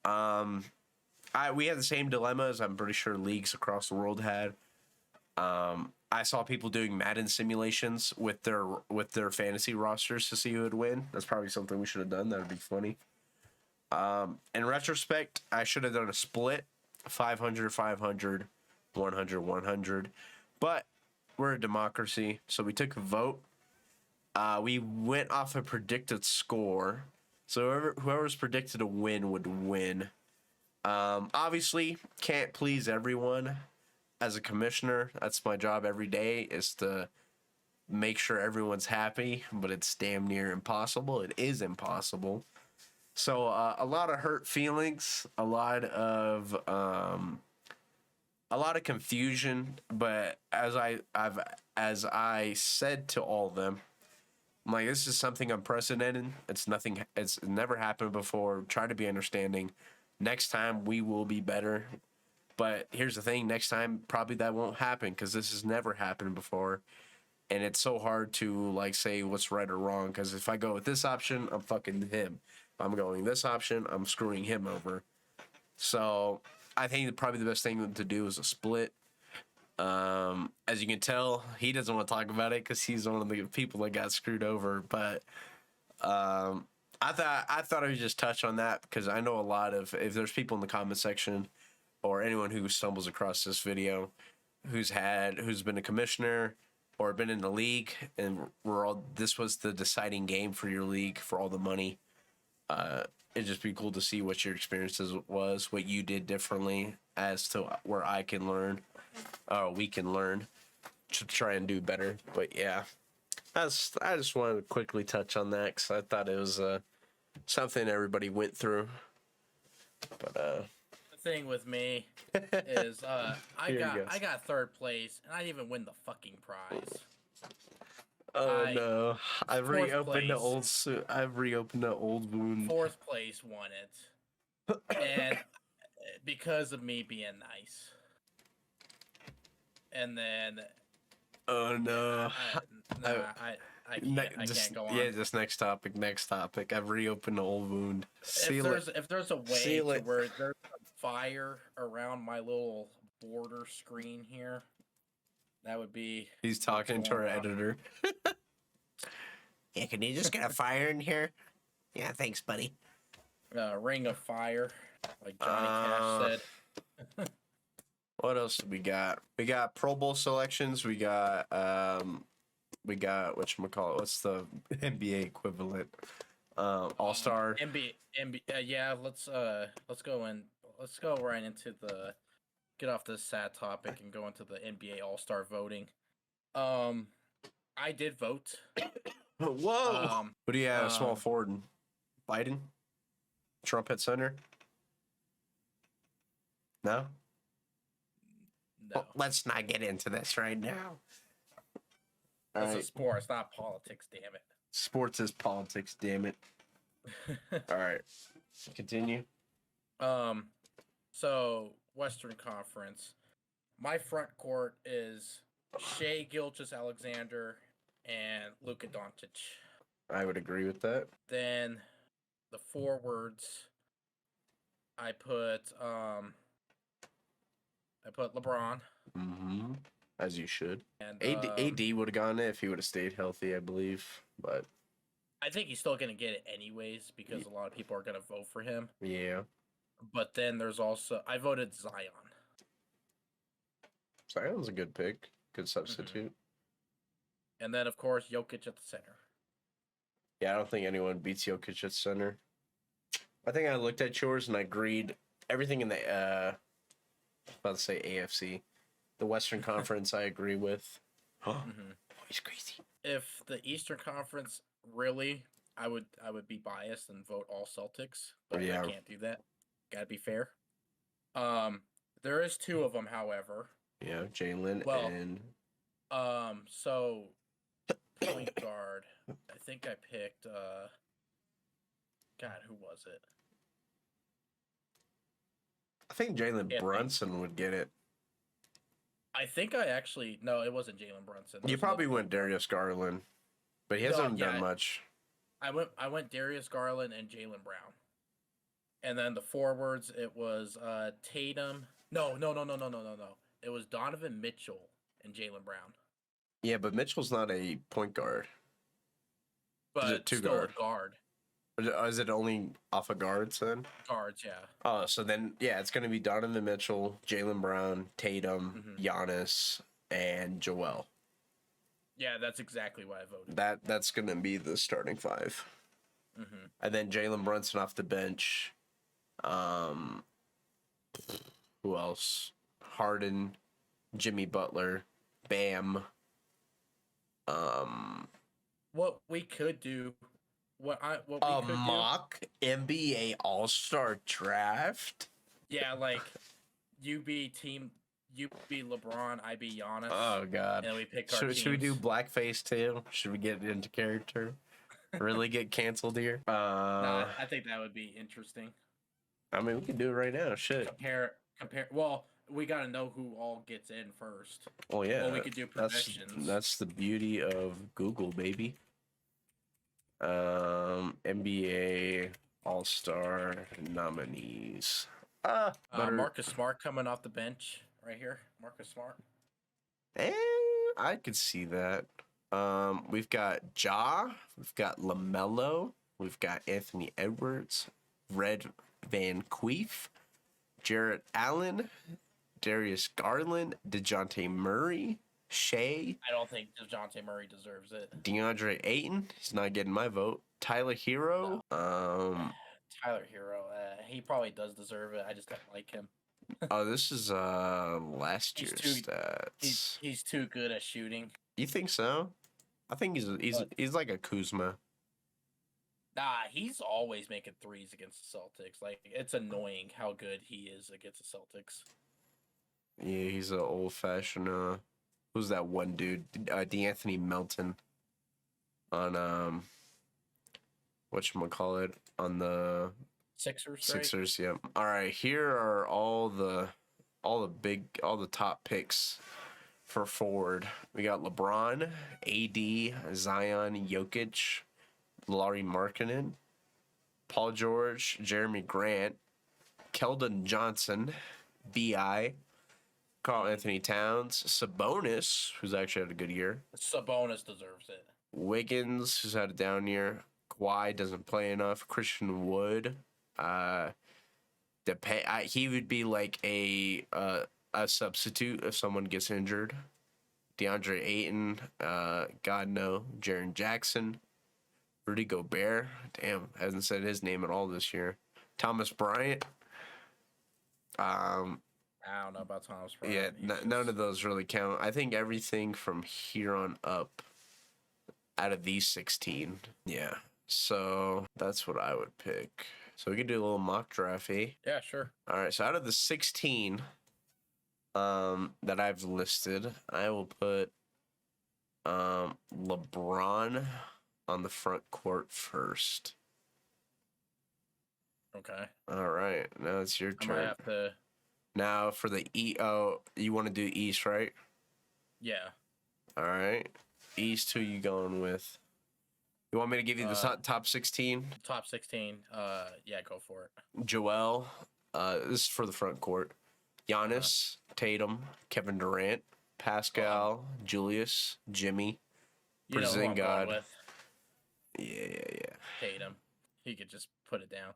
We had the same dilemma as I'm pretty sure leagues across the world had. I saw people doing Madden simulations with their fantasy rosters to see who would win. That's probably something we should have done. That would be funny. In retrospect, I should have done a split, 500, 500, 100, 100. But we're a democracy, so we took a vote. We went off a predicted score. So whoever's predicted to win would win. Obviously, can't please everyone. As a commissioner, that's my job every day, is to make sure everyone's happy, but it's damn near impossible. It is impossible. So a lot of hurt feelings, a lot of confusion. But as I said to all of them, I'm like, this is something unprecedented. It's never happened before. Try to be understanding. Next time we will be better. But here's the thing, next time probably that won't happen because this has never happened before. And it's so hard to like say what's right or wrong, because if I go with this option, I'm fucking him. If I'm going this option, I'm screwing him over. So I think probably the best thing to do is a split. As you can tell, he doesn't want to talk about it because he's one of the people that got screwed over. But I thought I would just touch on that because I know a lot of, if there's people in the comment section or anyone who stumbles across this video who's been a commissioner or been in the league and this was the deciding game for your league for all the money. It'd just be cool to see what your experiences was, what you did differently as to where I can learn, we can learn to try and do better. But yeah, I just wanted to quickly touch on that because I thought it was something everybody went through. But the thing with me is I got third place and I didn't even win the fucking prize. No! I've reopened the old wound. Fourth place won it, and because of me being nice. And then. Oh no! I can't go on. Yeah, just next topic. I've reopened the old wound. If there's a way to where there's a fire around my little border screen here, that would be. He's talking to our editor. Yeah, can you just get a fire in here? Yeah, thanks, buddy. Ring of Fire, like Johnny Cash said. What else do we got? We got Pro Bowl selections. We got whatchamacallit? What's the NBA equivalent? All-Star. NBA. Yeah, let's go right into get off this sad topic and go into the NBA All-Star voting. I did vote. Whoa! What do you have? Small forward and Biden? Trump at center? No? No. Well, let's not get into this right now. It's a sport. It's not politics, damn it. Sports is politics, damn it. All right. Continue. So, Western Conference. My front court is Shai Gilgeous-Alexander and Luka Doncic. I would agree with that. Then the forwards, I put LeBron. Mm-hmm. As you should. And AD would have gotten it if he would have stayed healthy, I believe. But I think he's still going to get it anyways because a lot of people are going to vote for him. Yeah. But then there's also I voted Zion. Zion's a good pick. Good substitute. Mm-hmm. And then, of course, Jokic at the center. Yeah, I don't think anyone beats Jokic at center. I think I looked at yours and I agreed. Everything in the, about to say AFC, the Western Conference, I agree with. Mm-hmm. He's crazy. If the Eastern Conference, really, I would be biased and vote all Celtics, but Yeah. I can't do that. Got to be fair. There is two of them, however. Yeah, Jaylen and... So, point guard. I think I picked, God, who was it? I think Jalen Brunson would get it. I think I actually... No, it wasn't Jalen Brunson. You probably went Darius Garland. but he No, hasn't yeah. done much. I went Darius Garland and Jaylen Brown. And then the forwards, it was Tatum. No. It was Donovan Mitchell and Jaylen Brown. Yeah, but Mitchell's not a point guard. But it two still guard? a guard. Is it only off of guards then? Guards, yeah. Oh, so then, yeah, it's going to be Donovan Mitchell, Jaylen Brown, Tatum, Giannis, and Joel. Yeah, that's exactly why I voted. That's going to be the starting five. Mm-hmm. And then Jalen Brunson off the bench. Who else? Harden, Jimmy Butler, Bam. What we could do, what we A could mock NBA All-Star draft? do, yeah, like you be LeBron, I be Giannis. Oh God! And we pick our Should we do teams. blackface too? Should we get into character? Really get canceled here? Nah, I think that would be interesting. I mean, we can do it right now. Shit. Compare. Well, we got to know who all gets in first. Well, yeah. Well, we could do predictions. That's the beauty of Google, baby. NBA All-Star nominees. Marcus Smart coming off the bench right here. Marcus Smart. I could see that. We've got Ja, we've got Lamelo, we've got Anthony Edwards, Red Van Queef, Jarrett Allen, Darius Garland, DeJounte Murray, Shea. I don't think DeJounte Murray deserves it. DeAndre Ayton, he's not getting my vote. Tyler Hero. Tyler Hero, he probably does deserve it. I just don't like him. Oh, this is last year's stats. He's too good at shooting. You think so? I think he's like a Kuzma. Nah, he's always making threes against the Celtics. Like, it's annoying how good he is against the Celtics. Yeah, he's an old fashioned. Who's that one dude? DeAnthony Melton. On whatchamacallit, on the Sixers, right? Sixers. Yep. All right, here are all the top picks for forward. We got LeBron, AD, Zion, Jokic, Larry Markkinen, Paul George, Jeremy Grant, Keldon Johnson, B.I., Karl Anthony Towns, Sabonis, who's actually had a good year, Sabonis deserves it. Wiggins, who's had a down year, Kawhi doesn't play enough, Christian Wood, he would be like a substitute if someone gets injured. DeAndre Ayton, God no, Jaren Jackson, Rudy Gobert, damn, hasn't said his name at all this year. Thomas Bryant. I don't know about Thomas Bryant. Yeah, none of those really count. I think everything from here on up, out of these 16, yeah. So that's what I would pick. So we could do a little mock draft, eh? Yeah, sure. All right, so out of the 16 that I've listed, I will put LeBron on the front court first. Okay. All right, now it's your I turn. might have to. Now for the you want to do East, right? Yeah. All right. East, who you going with? You want me to give you the top 16? Top 16. Yeah, go for it. Joel, this is for the front court. Giannis, Tatum, Kevin Durant, Pascal, Julius, Jimmy, You know who I'm going Porzingis. with. Yeah. Tatum. He could just put it down.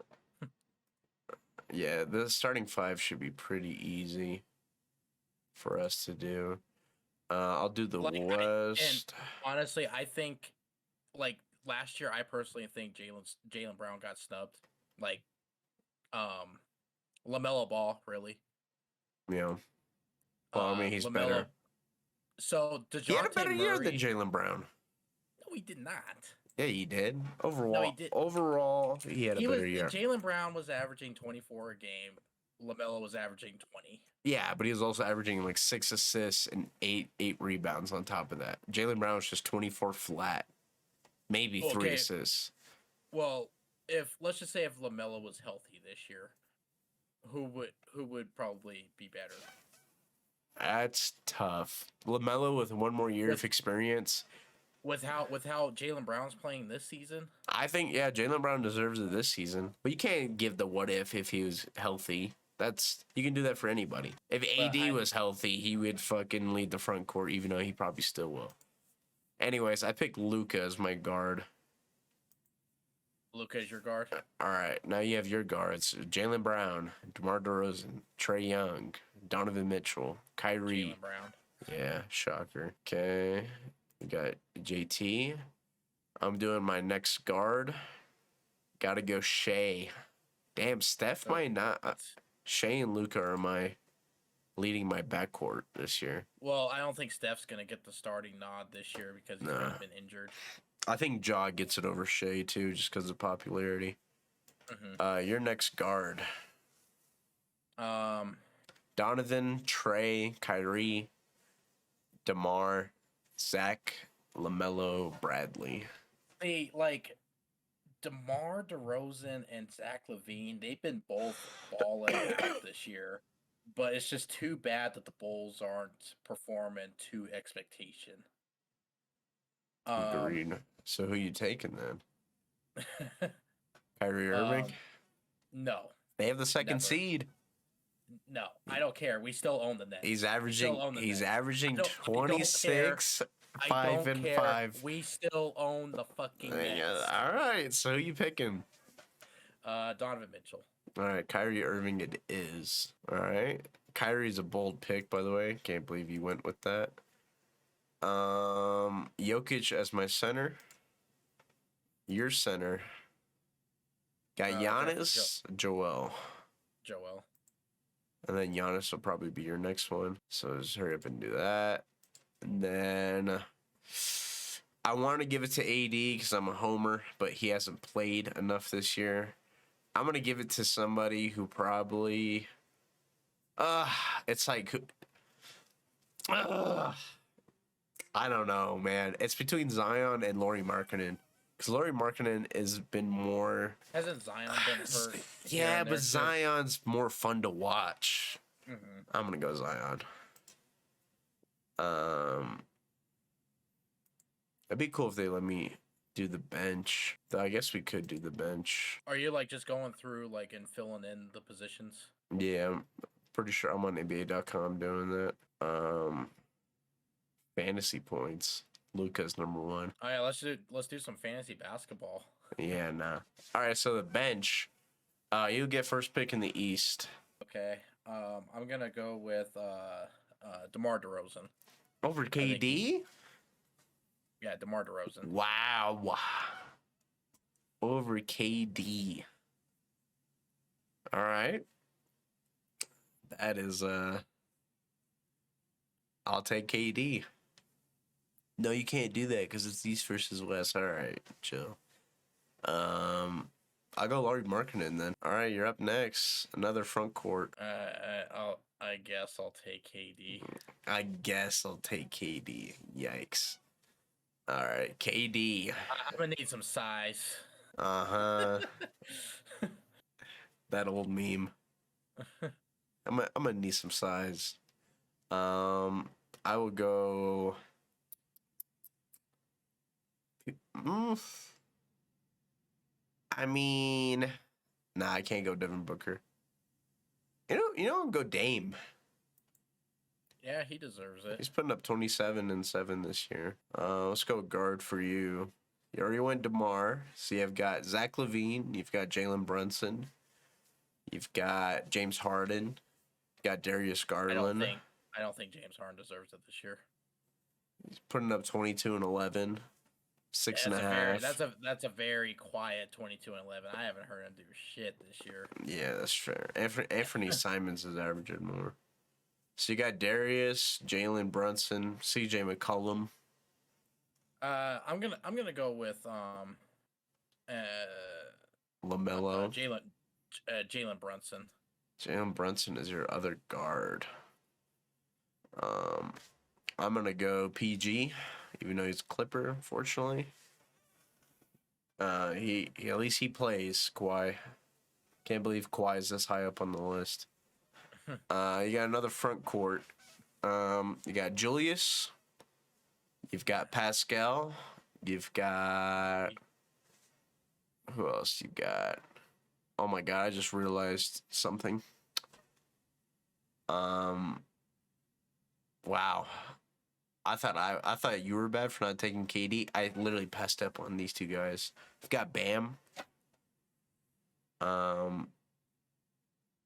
Yeah, the starting five should be pretty easy for us to do. I'll do the West. Honestly, I think, like, last year, I personally think Jaylen Brown got snubbed. Like, LaMelo Ball, really. Yeah. Well, I mean, he's LaMelo. better. So, DeJounte He had a better year than Murray- Jaylen Brown. No, he did not. Yeah, he did. Overall, he did. Overall, he had a better year. Jaylen Brown was averaging 24 a game. LaMelo was averaging 20. Yeah, but he was also averaging like 6 assists and 8 rebounds on top of that. Jaylen Brown was just 24 flat, maybe 3 Okay. assists. Well, let's just say if LaMelo was healthy this year, who would probably be better? That's tough. LaMelo with one more year of experience with how Jaylen Brown's playing this season. I think Jaylen Brown deserves it this season, but you can't give the what if he was healthy. You can do that for anybody. If AD was healthy, he would fucking lead the front court, even though he probably still will. Anyways, I picked Luka as my guard. Luka is your guard. All right, now you have your guards: Jaylen Brown, DeMar DeRozan, Trae Young, Donovan Mitchell, Kyrie. Jaylen Brown. Yeah, shocker. Okay, we got JT. I'm doing my next guard. Gotta go Shea. Damn, Steph might not. Shea and Luka are leading my backcourt this year. Well, I don't think Steph's gonna get the starting nod this year because he's already been injured. I think Ja gets it over Shea too, just because of popularity. Mm-hmm. Your next guard. Donovan, Trae, Kyrie, DeMar, Zach, Lamelo, Bradley. They like DeMar DeRozan and Zach LaVine. They've been both balling out this year, but it's just too bad that the Bulls aren't performing to expectation. Agreed. So who you taking then? Kyrie Irving? No. They have the second Never. seed. No, I don't care. We still own the Nets. He's averaging. He's averaging I don't 26, I 5 don't and care. 5. We still own the fucking Nets. All right. So who you picking? Donovan Mitchell. All right, Kyrie Irving it is. All right. Kyrie's a bold pick, by the way. Can't believe you went with that. Jokic as my center. Your center. Got Giannis, Joel. And then Giannis will probably be your next one. So just hurry up and do that. And then I want to give it to AD because I'm a homer, but he hasn't played enough this year. I'm going to give it to somebody who probably... it's like... I don't know, man. It's between Zion and Lauri Markkanen. Because Lauri Markkanen has been more... Hasn't Zion been hurt? Yeah, but Zion's more fun to watch. Mm-hmm. I'm going to go Zion. It'd be cool if they let me do the bench. Though I guess we could do the bench. Are you like just going through like and filling in the positions? Yeah, I'm pretty sure I'm on NBA.com doing that. Fantasy points. Luka's number 1. All right, let's do some fantasy basketball. Yeah, nah. All right, so the bench. You get first pick in the East. Okay. I'm gonna go with DeMar DeRozan. Over KD? Yeah, DeMar DeRozan. Wow. Over KD. All right. That is I'll take KD. No, you can't do that because it's East versus West. All right, chill. I'll go Lauri Markkanen then. All right, you're up next. Another front court. I guess I'll take KD. I guess I'll take KD. Yikes. All right, KD. I'm gonna need some size. Uh-huh. That old meme. I'm gonna need some size. I will go. I mean, nah, I can't go Devin Booker. You know, I'll go Dame. Yeah, he deserves it. He's putting up 27 and 7 this year. Let's go guard for you. You already went DeMar, so you've got Zach LaVine, you've got Jalen Brunson, you've got James Harden, you've got Darius Garland. I don't think James Harden deserves it this year. He's putting up 22 and 11, 6.5. That's a very quiet 22 and 11. I haven't heard him do shit this year. Yeah, that's fair. Anthony Simons is averaging more. So you got Darius, Jalen Brunson, CJ McCollum. I'm gonna go with LaMelo. Jalen Brunson. Jalen Brunson is your other guard. I'm gonna go PG, even though he's a Clipper, unfortunately. He at least he plays Kawhi. Can't believe Kawhi is this high up on the list. You got another front court. You got Julius. You've got Pascal, You've got who else? You got? Oh my god! I just realized something. Wow. I thought you were bad for not taking KD. I literally passed up on these two guys. You've got Bam.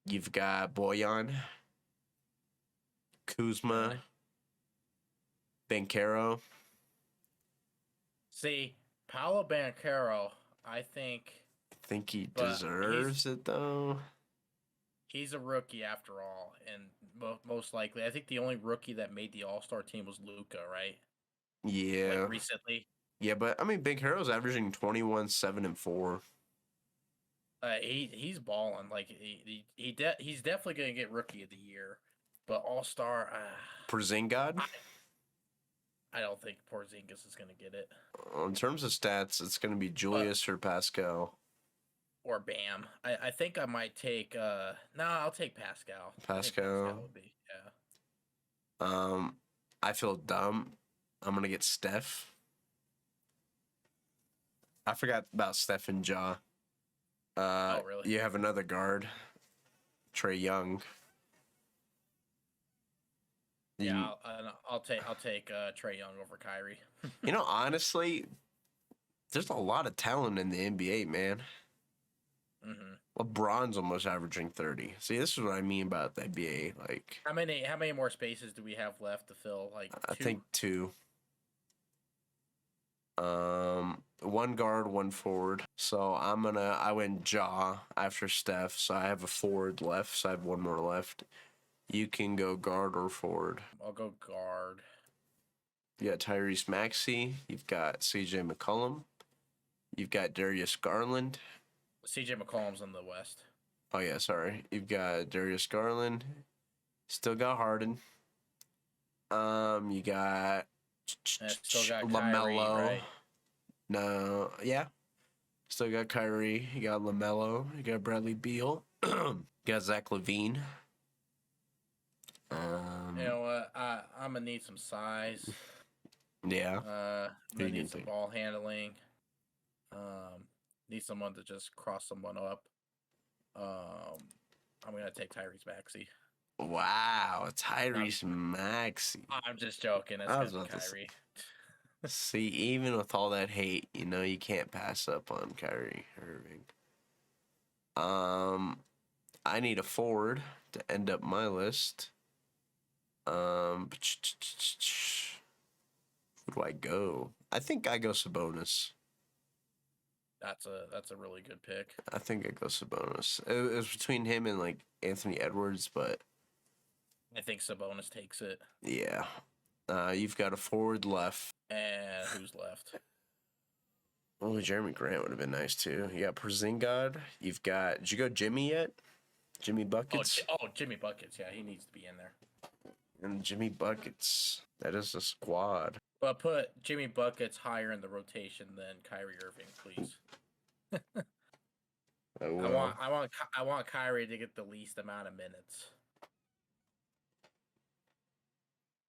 You've got Boyan, Kuzma, Banchero. See, Paolo Banchero, I think He But deserves it though. he's a rookie after all, and most likely, I think the only rookie that made the All-Star team was Luca, right? Yeah, Like recently. yeah, but I mean, Banchero's averaging 21, 7, and 4. He's balling. Like he's definitely gonna get Rookie of the Year, but All-Star, Porzingis. I don't think Porzingis is gonna get it. In terms of stats, it's going to be Julius or Pascal. Or Bam. I think I might take. No, I'll take Pascal. I think Pascal. would be, yeah. I feel dumb. I'm going to get Steph. I forgot about Steph and Ja. Oh, really? You have another guard, Trae Young. Yeah, I'll take Trae Young over Kyrie. You know, honestly, there's a lot of talent in the NBA, man. Mm-hmm. LeBron's almost averaging 30. See, this is what I mean about the NBA. Like, How many more spaces do we have left to fill? Like I two? think 2. One guard, one forward. So I went Ja after Steph, so I have a forward left, so I have one more left. You can go guard or forward. I'll go guard. You got Tyrese Maxey. You've got CJ McCollum. You've got Darius Garland. CJ McCollum's in the West. Oh, yeah, sorry. You've got Darius Garland. Still got Harden. You got Still got LaMelo. Kyrie, right? No, yeah. Still got Kyrie. You got LaMelo. You got Bradley Beal. You got Zach LaVine. You know what? I'm gonna need some size. Yeah. I'm Who gonna you need some think? ball handling. Need someone to just cross someone up. I'm gonna take Tyrese Maxey. Wow, Tyrese Maxey. I'm just joking. It's I was gonna be about to say- Kyrie. See, even with all that hate, you know, you can't pass up on Kyrie Irving. I need a forward to end up my list. Who do I go? I think I go Sabonis. That's a really good pick. I think I go Sabonis. It was between him and like Anthony Edwards, but I think Sabonis takes it. yeah. You've got a forward left. And who's left? Oh, Jeremy Grant would have been nice too. You got Porzingis. You've got. Did you go Jimmy yet? Jimmy Buckets. Jimmy Buckets. Yeah, he needs to be in there. And Jimmy Buckets. That is a squad. But put Jimmy Buckets higher in the rotation than Kyrie Irving, please. Oh, well. I want Kyrie to get the least amount of minutes.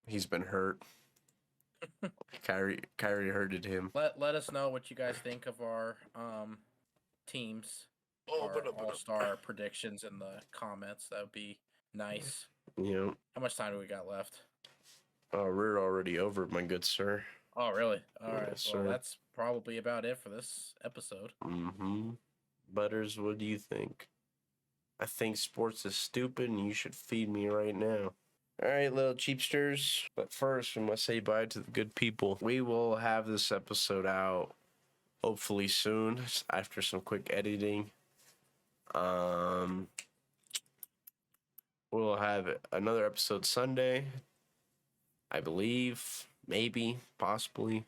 He's been hurt. Kyrie hurted him. Let us know what you guys think of our teams. Our All-Star predictions in the comments. That would be nice. You know, How much time do we got left? we're already over, my good sir. Oh, really? All right. Yes, Well, sir. that's probably about it for this episode. Mm-hmm. Butters, what do you think? I think sports is stupid and you should feed me right now. All right, little cheapsters. But first, we must say bye to the good people. We will have this episode out hopefully soon after some quick editing. We'll have another episode Sunday, I believe. Maybe, possibly.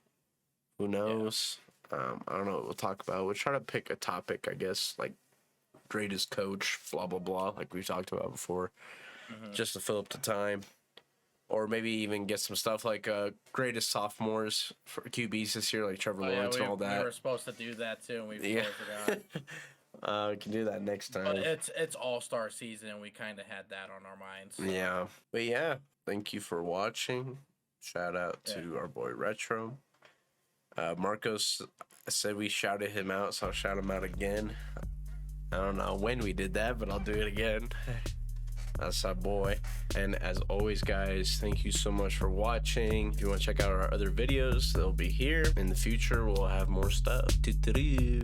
Who knows? I don't know what we'll talk about. We'll try to pick a topic, I guess, like greatest coach, blah, blah, blah, like we talked about before, just to fill up the time. Or maybe even get some stuff like greatest sophomores for QBs this year, like Trevor Lawrence and all that. We were supposed to do that too, and we totally forgot. We can do that next time. But it's All-Star season, and we kind of had that on our minds. So. Yeah. But yeah, thank you for watching. Shout out to our boy Retro. Marcos said we shouted him out, so I'll shout him out again. I don't know when we did that, but I'll do it again. That's our boy. And as always, guys, thank you so much for watching. If you want to check out our other videos, they'll be here. In the future, we'll have more stuff. Doo-doo-doo.